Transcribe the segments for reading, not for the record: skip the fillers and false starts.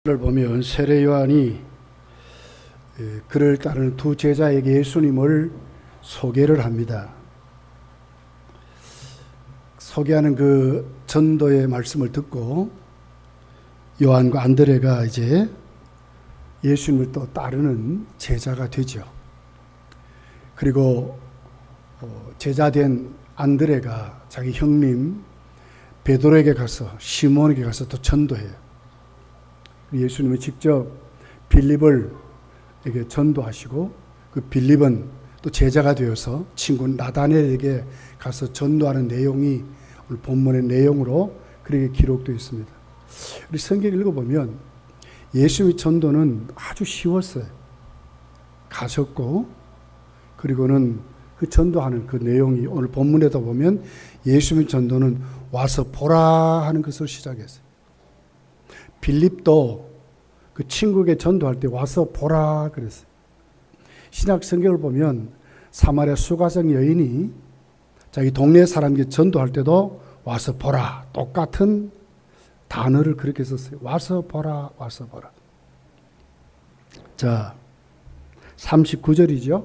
를 보면 세례 요한이 그를 따르는 두 제자에게 예수님을 소개를 합니다. 소개하는 그 전도의 말씀을 듣고 요한과 안드레가 이제 예수님을 또 따르는 제자가 되죠. 그리고 제자된 안드레가 자기 형님 베드로에게 가서 시몬에게 가서 또 전도해요. 예수님이 직접 빌립을 에게 전도하시고 그 빌립은 또 제자가 되어서 친구 나다넬에게 가서 전도하는 내용이 오늘 본문의 내용으로 그렇게 기록되어 있습니다. 우리 성경 읽어보면 예수님의 전도는 아주 쉬웠어요. 가셨고 그리고는 그 전도하는 그 내용이 오늘 본문에도 보면 예수님의 전도는 와서 보라 하는 것으로 시작했어요. 빌립도 그 친구에게 전도할 때 와서 보라 그랬어요. 신약 성경을 보면 사마리아 수가성 여인이 자기 동네 사람에게 전도할 때도 와서 보라 똑같은 단어를 그렇게 썼어요. 와서 보라, 와서 보라. 자, 39절이죠.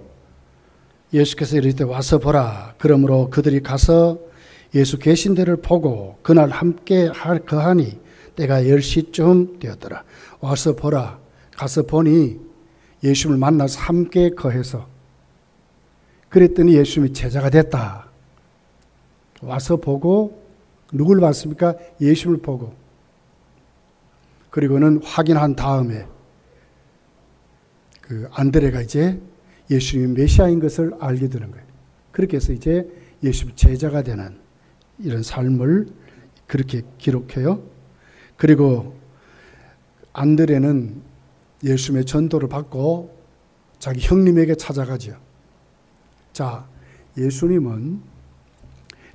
예수께서 이르시되 와서 보라. 그러므로 그들이 가서 예수 계신 데를 보고 그날 함께 거하니 때가 10시쯤 되었더라. 와서 보라. 가서 보니 예수님을 만나서 함께 거해서 그랬더니 예수님이 제자가 됐다. 와서 보고 누굴 봤습니까? 예수님을 보고 그리고는 확인한 다음에 그 안드레가 이제 예수님이 메시아인 것을 알게 되는 거예요. 그렇게 해서 이제 예수님 제자가 되는 이런 삶을 그렇게 기록해요. 그리고 안드레는 예수님의 전도를 받고 자기 형님에게 찾아가죠. 자, 예수님은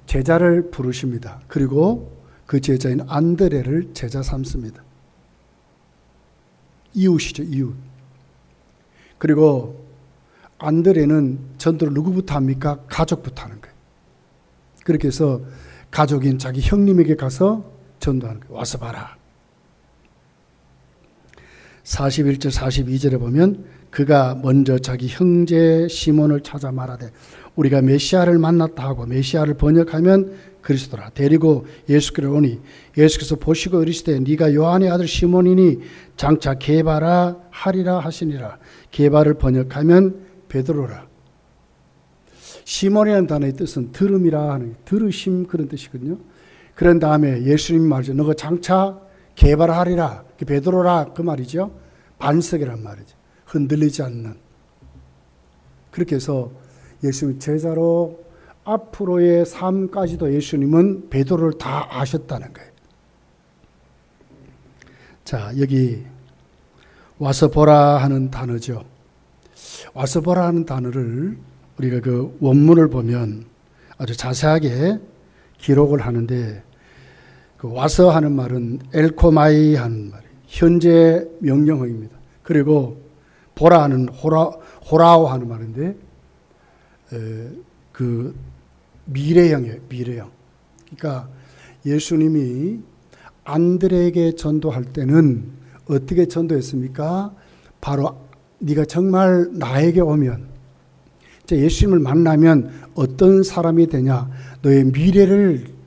제자를 부르십니다. 그리고 그 제자인 안드레를 제자 삼습니다. 이웃이죠, 이웃. 그리고 안드레는 전도를 누구부터 합니까? 가족부터 하는 거예요. 그렇게 해서 가족인 자기 형님에게 가서 전도하는 거예요. 와서 봐라. 41절 42절에 보면 그가 먼저 자기 형제 시몬을 찾아 말하되 우리가 메시아를 만났다 하고 메시아를 번역하면 그리스도라. 데리고 예수께로 오니 예수께서 보시고 이르시되 네가 요한의 아들 시몬이니 장차 게바라 하리라 하시니라. 게바를 번역하면 베드로라. 시몬이라는 단어의 뜻은 들음이라 하는 들으심 그런 뜻이거든요. 그런 다음에 예수님이 말이죠. 너가 장차 개발하리라. 베드로라 그 말이죠. 반석이란 말이죠. 흔들리지 않는. 그렇게 해서 예수님 제자로 앞으로의 삶까지도 예수님은 베드로를 다 아셨다는 거예요. 자, 여기 와서 보라 하는 단어죠. 와서 보라 하는 단어를 우리가 그 원문을 보면 아주 자세하게 기록을 하는데 그 와서 하는 말은 엘코마이 하는 말이에요. 현재 명령어입니다. 그리고 보라 하는 호라오 하는 말인데 그 미래형이에요. 미래형. 그러니까 예수님이 안드레에게 전도할 때는 어떻게 전도했습니까? 바로 네가 정말 나에게 오면 예수님을 만나면 어떤 사람이 되냐? 너의 미래를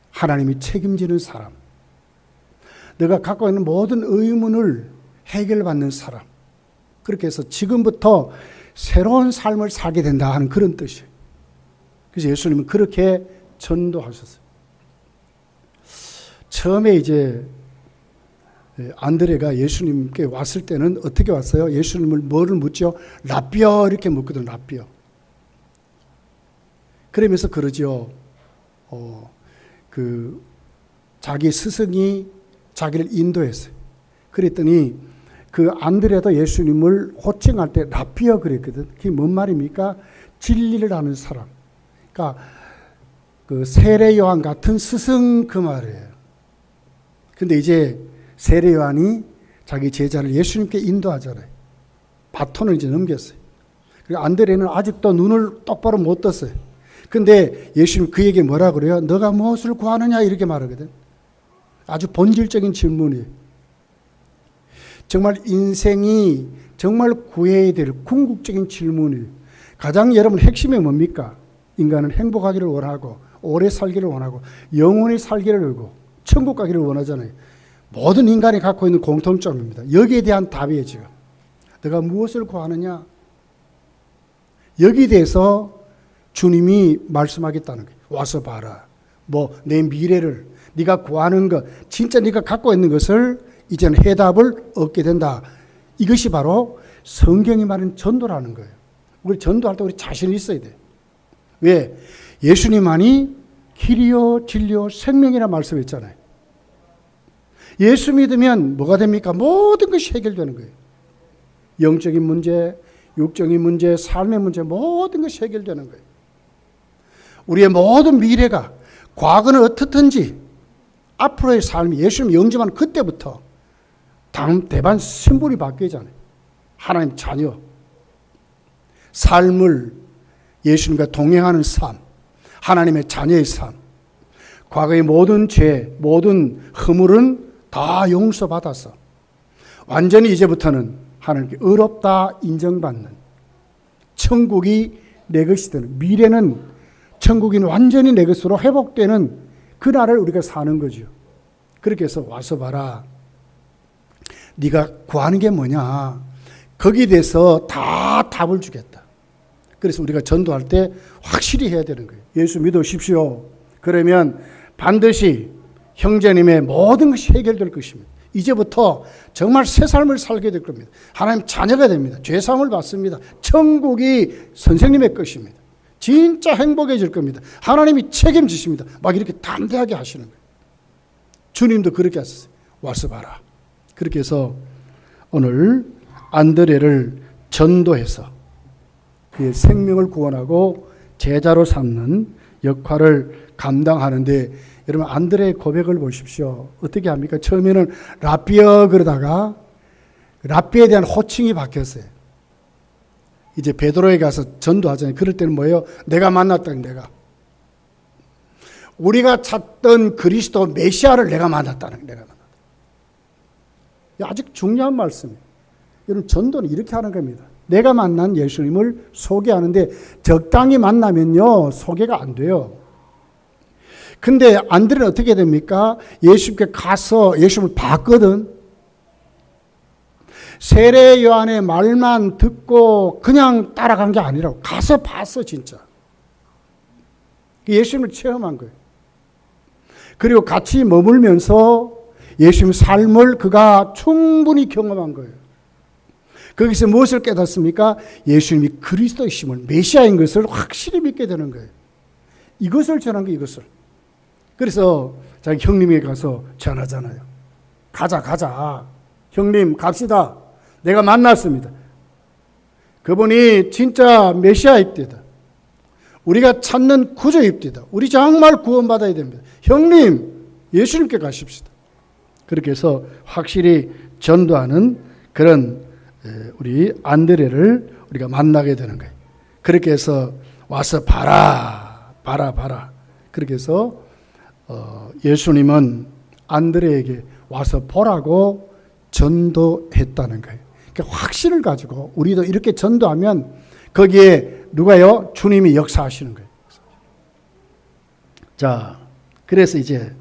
하나님이 책임지는 사람. 내가 갖고 있는 모든 의문을 해결받는 사람. 그렇게 해서 지금부터 새로운 삶을 살게 된다 하는 그런 뜻이에요. 그래서 예수님은 그렇게 전도하셨어요. 처음에 이제 안드레가 예수님께 왔을 때는 어떻게 왔어요? 예수님을 뭐를 묻죠? 라비어 이렇게 묻거든, 라비어. 그러면서 그러죠. 자기 스승이 자기를 인도했어요. 그랬더니 그 안드레도 예수님을 호칭할 때 라비어 그랬거든. 그게 뭔 말입니까? 진리를 아는 사람. 그러니까 그 세례 요한 같은 스승 그 말이에요. 근데 이제 세례 요한이 자기 제자를 예수님께 인도하잖아요. 바톤을 이제 넘겼어요. 그리고 안드레는 아직도 눈을 똑바로 못 떴어요. 근데 예수님 그에게 뭐라 그래요? 너가 무엇을 구하느냐 이렇게 말하거든. 아주 본질적인 질문이에요. 정말 인생이 정말 구해야 될 궁극적인 질문이에요. 가장 여러분 핵심이 뭡니까? 인간은 행복하기를 원하고 오래 살기를 원하고 영원히 살기를 원하고 천국 가기를 원하잖아요. 모든 인간이 갖고 있는 공통점입니다. 여기에 대한 답이에요. 지금 내가 무엇을 구하느냐? 여기에 대해서 주님이 말씀하겠다는 거예요. 와서 봐라. 뭐 내 미래를 네가 구하는 것, 진짜 네가 갖고 있는 것을 이제는 해답을 얻게 된다. 이것이 바로 성경이 말하는 전도라는 거예요. 우리 전도할 때 우리 자신이 있어야 돼. 왜? 예수님만이 길이요 진리요 생명이라 말씀했잖아요. 예수 믿으면 뭐가 됩니까? 모든 것이 해결되는 거예요. 영적인 문제, 육적인 문제, 삶의 문제 모든 것이 해결되는 거예요. 우리의 모든 미래가 과거는 어떻든지 앞으로의 삶이 예수님 영접하는 그때부터 대반 신분이 바뀌잖아요. 하나님 자녀. 삶을 예수님과 동행하는 삶. 하나님의 자녀의 삶. 과거의 모든 죄, 모든 허물은 다 용서받아서 완전히 이제부터는 하나님께 의롭다 인정받는 천국이 내 것이 되는, 미래는 천국이 완전히 내 것으로 회복되는 그날을 우리가 사는 거죠. 그렇게 해서 와서 봐라. 네가 구하는 게 뭐냐? 거기에 대해서 다 답을 주겠다. 그래서 우리가 전도할 때 확실히 해야 되는 거예요. 예수 믿으십시오. 그러면 반드시 형제님의 모든 것이 해결될 것입니다. 이제부터 정말 새 삶을 살게 될 겁니다. 하나님 자녀가 됩니다. 죄사함을 받습니다. 천국이 선생님의 것입니다. 진짜 행복해질 겁니다. 하나님이 책임지십니다. 막 이렇게 담대하게 하시는 거예요. 주님도 그렇게 하셨어요. 와서 봐라. 그렇게 해서 오늘 안드레를 전도해서 그의 생명을 구원하고 제자로 삼는 역할을 감당하는데, 여러분 안드레의 고백을 보십시오. 어떻게 합니까? 처음에는 라삐어 그러다가 라삐에 대한 호칭이 바뀌었어요. 이제 베드로에 가서 전도하잖아요. 그럴 때는 뭐예요? 내가 만났다. 내가 우리가 찾던 그리스도 메시아를 내가 만났다는, 내가 만났다. 아주 중요한 말씀이에요. 여러분 전도는 이렇게 하는 겁니다. 내가 만난 예수님을 소개하는데 적당히 만나면요 소개가 안 돼요. 근데 안드레는 어떻게 됩니까? 예수님께 가서 예수님을 봤거든. 세례 요한의 말만 듣고 그냥 따라간 게 아니라고, 가서 봤어 진짜. 예수님을 체험한 거예요. 그리고 같이 머물면서 예수님의 삶을 그가 충분히 경험한 거예요. 거기서 무엇을 깨닫습니까? 예수님이 그리스도이심을, 메시아인 것을 확실히 믿게 되는 거예요. 이것을 전한 거예요. 이것을. 그래서 자기 형님에게 가서 전하잖아요. 가자. 형님 갑시다. 내가 만났습니다. 그분이 진짜 메시아입니다. 우리가 찾는 구주입니다. 우리 정말 구원받아야 됩니다. 형님 예수님께 가십시다. 그렇게 해서 확실히 전도하는 그런 우리 안드레를 우리가 만나게 되는 거예요. 그렇게 해서 와서 봐라. 그렇게 해서 예수님은 안드레에게 와서 보라고 전도했다는 거예요. 그러니까 확신을 가지고 우리도 이렇게 전도하면 거기에 누가요? 주님이 역사하시는 거예요. 자, 그래서 이제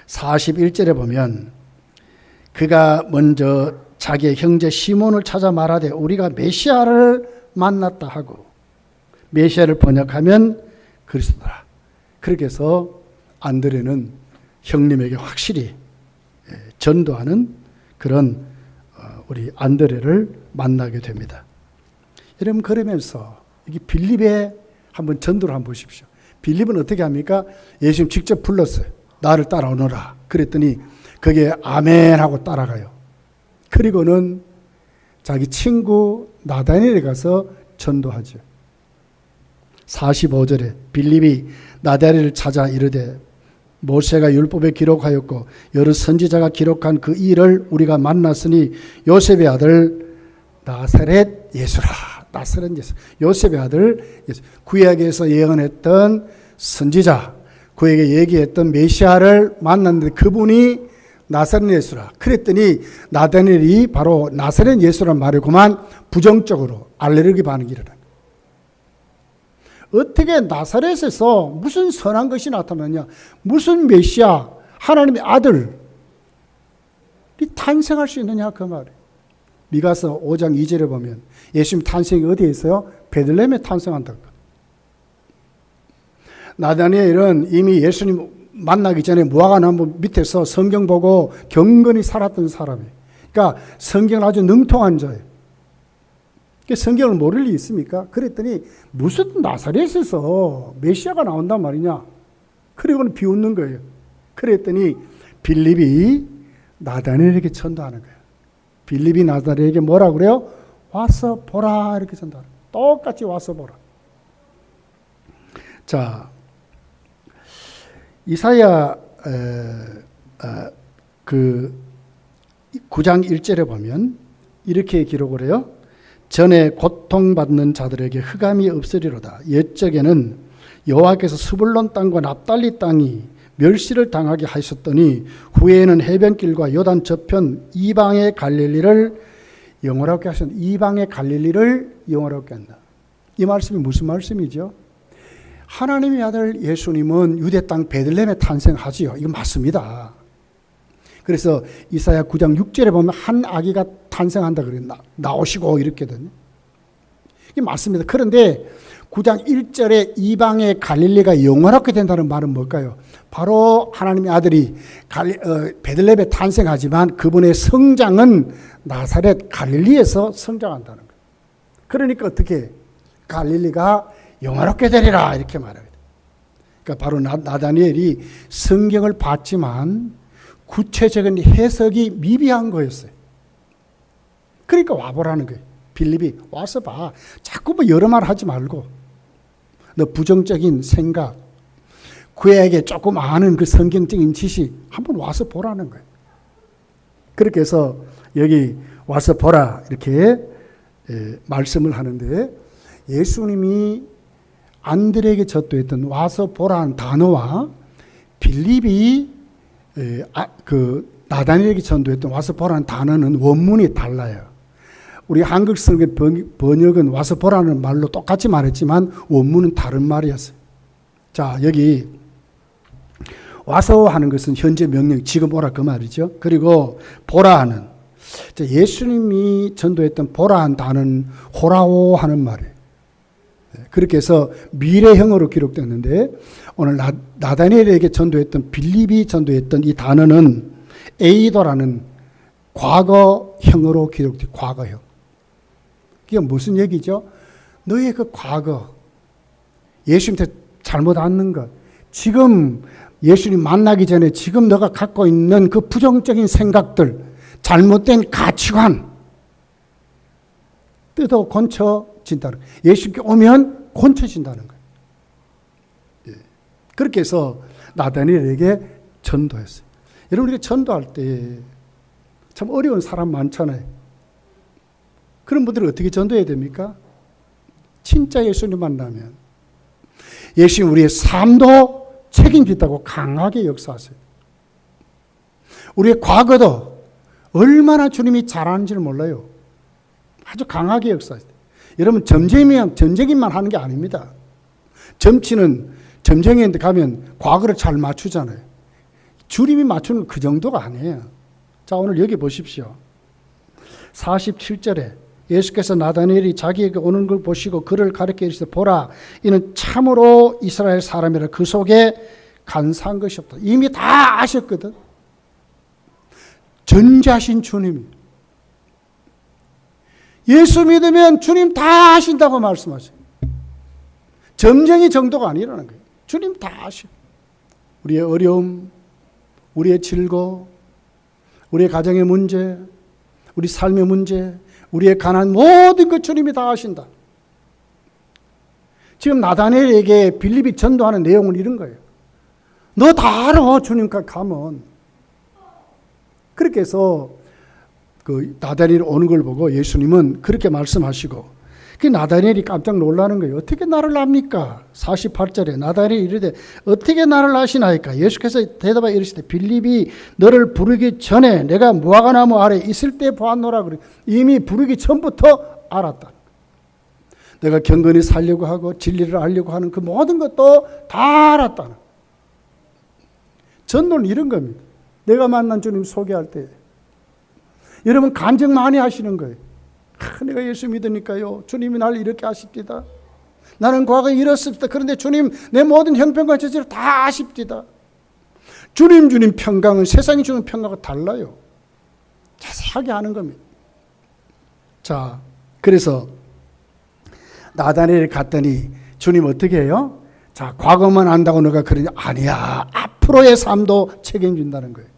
41절에 보면 그가 먼저 자기의 형제 시몬을 찾아 말하되 우리가 메시아를 만났다 하고, 메시아를 번역하면 그리스도라. 그렇게 해서 안드레는 형님에게 확실히 전도하는 그런 우리 안드레를 만나게 됩니다. 여러분 그러면서 여기 빌립에 한번 전도를 한번 보십시오. 빌립은 어떻게 합니까? 예수님 직접 불렀어요. 나를 따라오너라. 그랬더니 거기에 아멘 하고 따라가요. 그리고는 자기 친구 나다니엘에 가서 전도하죠. 45절에 빌립이 나다니엘을 찾아 이르되 모세가 율법에 기록하였고 여러 선지자가 기록한 그 일을 우리가 만났으니 요셉의 아들 나사렛 예수라. 나사렛 예수. 요셉의 아들 예수. 구약에서 예언했던 선지자, 그에게 얘기했던 메시아를 만났는데 그분이 나사렛 예수라. 그랬더니 나다니엘이 바로 나사렛 예수란 말이구만 부정적으로 알레르기 반응이 일어난 거예요. 어떻게 나사렛에서 무슨 선한 것이 나타나냐? 무슨 메시아, 하나님의 아들이 탄생할 수 있느냐 그 말이에요. 미가서 5장 2절에 보면 예수님 탄생이 어디에 있어요? 베들레헴에 탄생한다고. 나다니엘은 이미 예수님 만나기 전에 무화과나무 밑에서 성경 보고 경건히 살았던 사람이에요. 그러니까 성경을 아주 능통한 자예요. 성경을 모를 리 있습니까? 그랬더니 무슨 나사렛에서 메시아가 나온단 말이냐? 그리고는 비웃는 거예요. 그랬더니 빌립이 나다니엘에게 전도하는 거예요. 빌립이 나다니엘에게 뭐라고 그래요? 와서 보라 이렇게 전도하는 거예요. 똑같이 와서 보라. 자, 이사야 그 9장 1절에 보면 이렇게 기록을 해요. 전에 고통받는 자들에게 흑암이 없으리로다. 옛적에는 여호와께서 스불론 땅과 납달리 땅이 멸시를 당하게 하셨더니 후에는 해변길과 요단 저편 이방의 갈릴리를 영원하게 하셨다. 이방의 갈릴리를 영원하게 한다. 이 말씀이 무슨 말씀이죠? 하나님의 아들 예수님은 유대 땅 베들레헴에 탄생하지요. 이거 맞습니다. 그래서 이사야 9장 6절에 보면 한 아기가 탄생한다 그래요. 나오시고 이렇게든요. 이게 맞습니다. 그런데 9장 1절에 이방의 갈릴리가 영원하게 된다는 말은 뭘까요? 바로 하나님의 아들이 베들레헴에 탄생하지만 그분의 성장은 나사렛 갈릴리에서 성장한다는 거예요. 그러니까 어떻게 갈릴리가 영원하게 되리라 이렇게 말합니다. 그러니까 바로 나다니엘이 성경을 봤지만 구체적인 해석이 미비한 거였어요. 그러니까 와보라는 거예요. 빌립이 와서 봐. 자꾸 뭐 여러 말 하지 말고 너 부정적인 생각, 그에게 조금 아는 그 성경적인 지식 한번 와서 보라는 거예요. 그렇게 해서 여기 와서 보라 이렇게 말씀을 하는데 예수님이 안드레에게 전도했던 와서 보라는 단어와 빌립이 나다니엘에게 전도했던 와서 보라는 단어는 원문이 달라요. 우리 한국 성경 번역은 와서 보라는 말로 똑같이 말했지만 원문은 다른 말이었어요. 자, 여기 와서 하는 것은 현재 명령, 지금 오라 그 말이죠. 그리고 보라 하는, 예수님이 전도했던 보라 한 단어는 호라오 하는 말이에요. 그렇게 해서 미래형으로 기록됐는데 오늘 나다니엘에게 전도했던 빌립이 전도했던 이 단어는 에이도라는 과거형으로 기록돼. 과거형. 이게 무슨 얘기죠? 너의 그 과거, 예수님한테 잘못 앉는 것, 지금 예수님 만나기 전에 지금 너가 갖고 있는 그 부정적인 생각들, 잘못된 가치관 뜯어 고쳐진다는 거예요. 예수님께 오면 고쳐진다는 거예요. 예. 그렇게 해서 나다니엘에게 전도했어요. 여러분, 우리가 전도할 때 참 어려운 사람 많잖아요. 그런 분들은 어떻게 전도해야 됩니까? 진짜 예수님 만나면 예수님 우리의 삶도 책임진다고 강하게 역사하세요. 우리의 과거도 얼마나 주님이 잘하는지를 몰라요. 아주 강하게 역사하세요. 여러분, 점쟁이만 하는 게 아닙니다. 점치는 점쟁이한테 가면 과거를 잘 맞추잖아요. 주님이 맞추는 그 정도가 아니에요. 자, 오늘 여기 보십시오. 47절에 예수께서 나다니엘이 자기에게 오는 걸 보시고 그를 가르쳐 이르시되 보라, 이는 참으로 이스라엘 사람이라 그 속에 간사한 것이 없다. 이미 다 아셨거든. 전지하신 주님이. 예수 믿으면 주님 다 아신다고 말씀하세요. 점쟁이 정도가 아니라는 거예요. 주님 다 아셔. 우리의 어려움, 우리의 즐거움, 우리의 가정의 문제, 우리 삶의 문제, 우리의 가난, 모든 것 주님이 다 아신다. 지금 나다니엘에게 빌립이 전도하는 내용은 이런 거예요. 너 다 알아, 주님과 가면. 그렇게 해서 그 나다니엘 오는 걸 보고 예수님은 그렇게 말씀하시고 그 나다니엘이 깜짝 놀라는 거예요. 어떻게 나를 압니까? 48절에 나다니엘이 이르되 어떻게 나를 아시나이까? 예수께서 대답하여 이르시되 빌립이 너를 부르기 전에 내가 무화과나무 아래 있을 때 보았노라. 그래. 이미 부르기 전부터 알았다. 내가 경건히 살려고 하고 진리를 알려고 하는 그 모든 것도 다 알았다. 전도는 이런 겁니다. 내가 만난 주님 소개할 때 여러분 간증 많이 하시는 거예요. 내가 예수 믿으니까요. 주님이 나를 이렇게 하십니다. 나는 과거에 이렇습니다. 그런데 주님 내 모든 형편과 저지를 다 아십니다. 주님 평강은 세상이 주는 평강과 달라요. 자세하게 하는 겁니다. 자, 그래서 나다니엘이 갔더니 주님 어떻게 해요? 자, 과거만 안다고 너가 그러냐? 아니야. 앞으로의 삶도 책임진다는 거예요.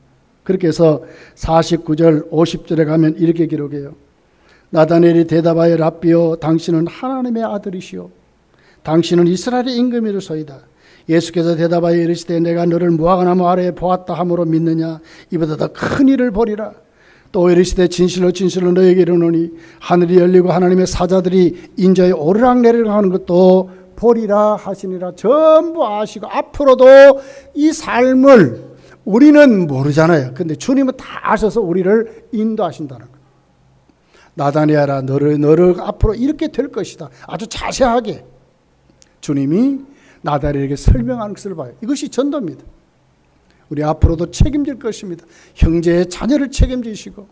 그렇게 해서 49절 50절에 가면 이렇게 기록해요. 나다니엘이 대답하여 랍비여 당신은 하나님의 아들이시오. 당신은 이스라엘의 임금이로소이다. 예수께서 대답하여 이르시되 내가 너를 무화과나무 아래에 보았다 함으로 믿느냐? 이보다 더 큰 일을 보리라. 또 이르시되 진실로 진실로 너에게 이르노니 하늘이 열리고 하나님의 사자들이 인자에 오르락내리락 하는 것도 보리라 하시니라. 전부 아시고 앞으로도 이 삶을 우리는 모르잖아요. 근데 주님은 다 아셔서 우리를 인도하신다는 거예요. 나다니엘아 너를 앞으로 이렇게 될 것이다. 아주 자세하게 주님이 나다니엘에게 설명하는 것을 봐요. 이것이 전도입니다. 우리 앞으로도 책임질 것입니다. 형제의 자녀를 책임지시고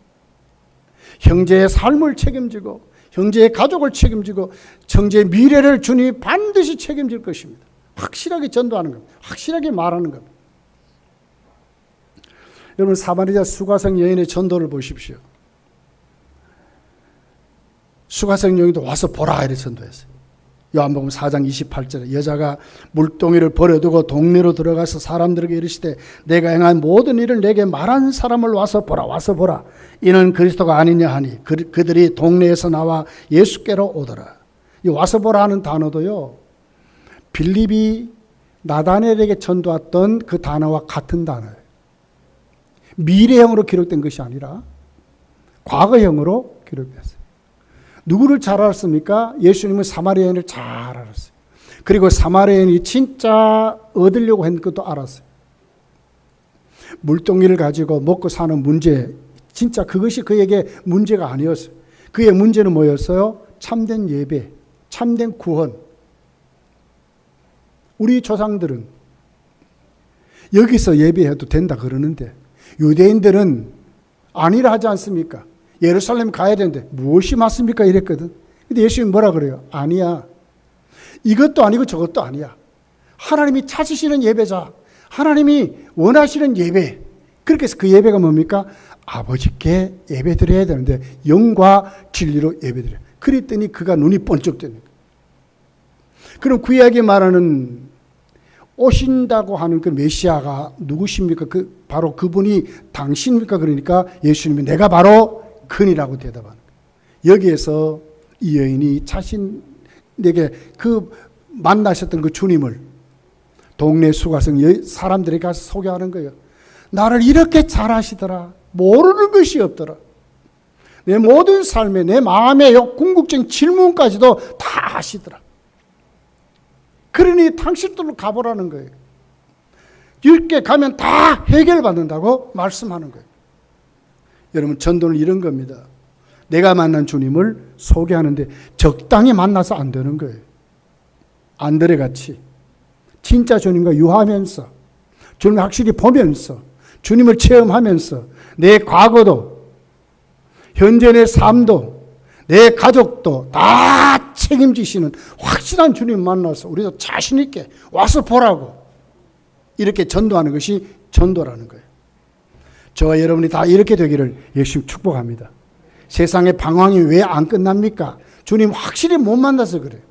형제의 삶을 책임지고 형제의 가족을 책임지고 형제의 미래를 주님이 반드시 책임질 것입니다. 확실하게 전도하는 겁니다. 확실하게 말하는 겁니다. 여러분 사마리아 수가성 여인의 전도를 보십시오. 수가성 여인도 와서 보라 이렇게 전도했어요. 요한복음 4장 28절에 여자가 물동이를 버려두고 동네로 들어가서 사람들에게 이르시되 내가 행한 모든 일을 내게 말한 사람을 와서 보라 이는 그리스도가 아니냐 하니 그들이 동네에서 나와 예수께로 오더라. 이 와서 보라 하는 단어도요 빌립이 나다니엘에게 전도했던 그 단어와 같은 단어예요. 미래형으로 기록된 것이 아니라 과거형으로 기록됐어요. 누구를 잘 알았습니까? 예수님은 사마리아인을 잘 알았어요. 그리고 사마리아인이 진짜 얻으려고 했는 것도 알았어요. 물동이를 가지고 먹고 사는 문제, 진짜 그것이 그에게 문제가 아니었어요. 그의 문제는 뭐였어요? 참된 예배, 참된 구원. 우리 조상들은 여기서 예배해도 된다 그러는데 유대인들은 아니라 하지 않습니까? 예루살렘 가야 되는데 무엇이 맞습니까? 이랬거든. 근데 예수님이 뭐라 그래요? 아니야. 이것도 아니고 저것도 아니야. 하나님이 찾으시는 예배자, 하나님이 원하시는 예배. 그렇게 해서 그 예배가 뭡니까? 아버지께 예배 드려야 되는데 영과 진리로 예배 드려요. 그랬더니 그가 눈이 번쩍 뜨는 거예요. 그럼 구약에 말하는 오신다고 하는 그 메시아가 누구십니까? 바로 그분이 당신입니까? 그러니까 예수님이 내가 바로 그니라고 대답하는 거예요. 여기에서 이 여인이 자신에게 그 만나셨던 그 주님을 동네 수가성 사람들에게 가서 소개하는 거예요. 나를 이렇게 잘 아시더라. 모르는 것이 없더라. 내 모든 삶에 내 마음의 궁극적인 질문까지도 다 아시더라. 그러니 당신들로 가보라는 거예요. 이렇게 가면 다 해결받는다고 말씀하는 거예요. 여러분 전도는 이런 겁니다. 내가 만난 주님을 소개하는데 적당히 만나서 안 되는 거예요. 안드레같이 진짜 주님과 유하면서 주님을 확실히 보면서 주님을 체험하면서 내 과거도 현재 내 삶도 내 가족도 다 책임지시는 확실한 주님 만나서 우리도 자신 있게 와서 보라고 이렇게 전도하는 것이 전도라는 거예요. 저와 여러분이 다 이렇게 되기를 예수님 축복합니다. 세상의 방황이 왜 안 끝납니까? 주님 확실히 못 만나서 그래요.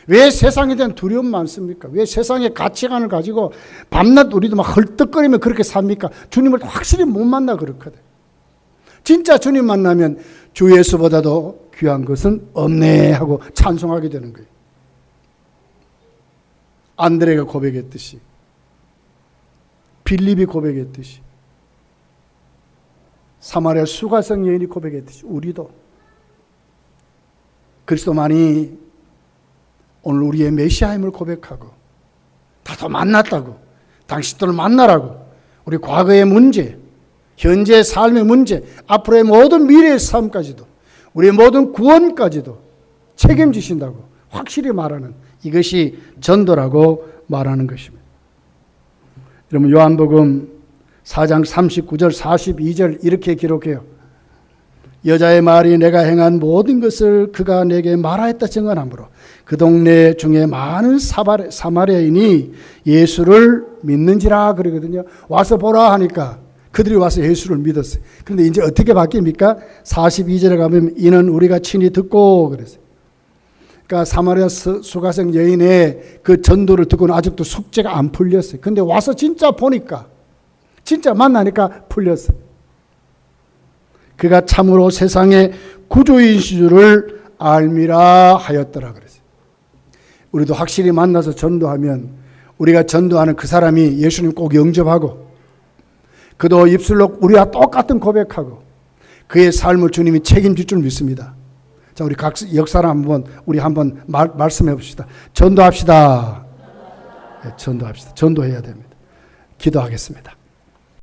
왜 세상에 대한 두려움 많습니까? 왜 세상의 가치관을 가지고 밤낮 우리도 막 헐떡거리며 그렇게 삽니까? 주님을 확실히 못 만나 그렇거든. 진짜 주님 만나면 주 예수보다도 귀한 것은 없네 하고 찬송하게 되는 거예요. 안드레가 고백했듯이 빌립이 고백했듯이 사마리아 수가성 여인이 고백했듯이 우리도 그리스도만이 오늘 우리의 메시아임을 고백하고 다도 만났다고, 당신들을 만나라고, 우리 과거의 문제, 현재의 삶의 문제, 앞으로의 모든 미래의 삶까지도, 우리의 모든 구원까지도 책임지신다고 확실히 말하는 이것이 전도라고 말하는 것입니다. 여러분, 요한복음 4장 39절 42절 이렇게 기록해요. 여자의 말이 내가 행한 모든 것을 그가 내게 말하였다 증언하므로 그 동네 중에 많은 사마리아인이 예수를 믿는지라 그러거든요. 와서 보라 하니까 그들이 와서 예수를 믿었어요. 그런데 이제 어떻게 바뀝니까? 42절에 가면 이는 우리가 친히 듣고 그랬어요. 그러니까 사마리아 수가성 여인의 그 전도를 듣고는 아직도 숙제가 안 풀렸어요. 근데 와서 진짜 보니까, 진짜 만나니까 풀렸어요. 그가 참으로 세상의 구주이신 줄을 알미라 하였더라 그랬어요. 우리도 확실히 만나서 전도하면 우리가 전도하는 그 사람이 예수님 꼭 영접하고 그도 입술로 우리와 똑같은 고백하고 그의 삶을 주님이 책임질 줄 믿습니다. 자, 우리 각 역사를 우리 한번 말씀해 봅시다. 전도합시다. 네, 전도합시다. 전도해야 됩니다. 기도하겠습니다.